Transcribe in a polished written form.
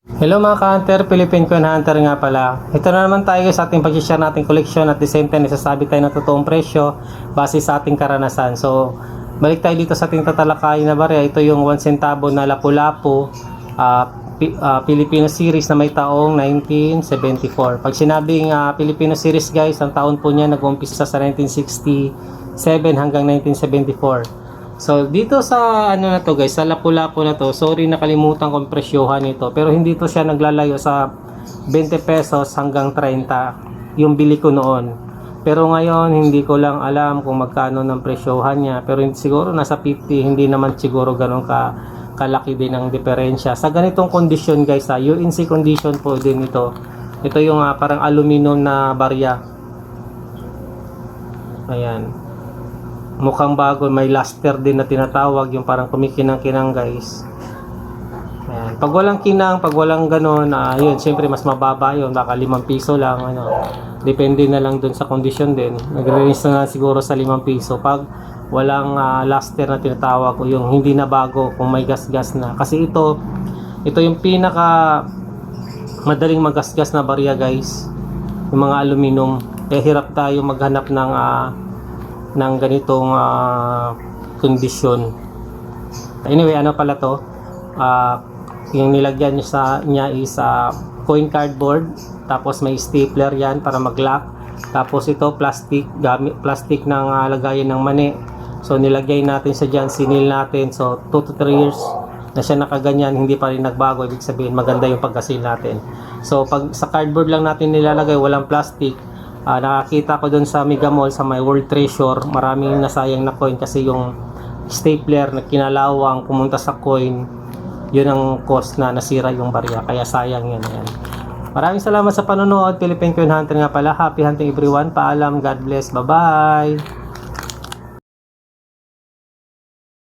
Hello mga ka-hunter, Philippine Coin Hunter nga pala. Ito na naman tayo sa ating pag-share nating collection at the same time nasasabi tayo ng totoong presyo base sa ating karanasan. So, balik tayo dito sa ating tatalakayin na barya. Ito yung 1 centavo na Lapu-Lapu Filipino series na may taong 1974. Pag sinabing Filipino series guys, ang taon po niya nag-umpisa sa 1967 hanggang 1974. So dito sa ano na to guys, sa Lapu-Lapu na to, sorry nakalimutan kong presyohan nito, pero hindi to siya naglalayo sa 20 pesos hanggang 30 yung bili ko noon. Pero ngayon hindi ko lang alam kung magkano ng presyohan niya, pero siguro nasa 50, hindi naman siguro ganun kalaki din ang diferensya. Sa ganitong kondisyon guys, UNC condition po din ito. Ito yung parang aluminum na barya. Ayan. Mukhang bago, may luster din na tinatawag, yung parang kumikinang-kinang guys. Ayan. Pag walang kinang, pag walang ganon, yun, siyempre mas mababa yun, baka 5 piso lang, ano. Depende na lang dun sa kondisyon din. Nagre-range na siguro sa 5 piso. Pag walang luster na tinatawag, o yung hindi na bago, kung may gas-gas na. Kasi ito yung pinaka madaling magasgas na barya guys, yung mga aluminum. Kaya hirap tayo maghanap ng ganitong kondisyon. Anyway, ano pala to? Yung nilagyan niya is coin cardboard, tapos may stapler yan para mag-lock. Tapos ito plastic ng lagayan ng mani. So nilagay natin sa dyan, sinil natin. So 2 to 3 years na siya nakaganyan, hindi pa rin nagbago. Ibig sabihin maganda yung pagkasil natin. So pag sa cardboard lang natin nilalagay, walang plastic, nakakita ko dun sa Mega Mall sa may World Treasure, maraming nasayang na coin kasi yung stapler na kinalawang pumunta sa coin, yun ang cost na nasira yung barya, kaya sayang yun. Ayan. Maraming salamat sa panonood. Philippine Coin Hunter nga pala. Happy hunting everyone. Paalam. God bless. Bye bye.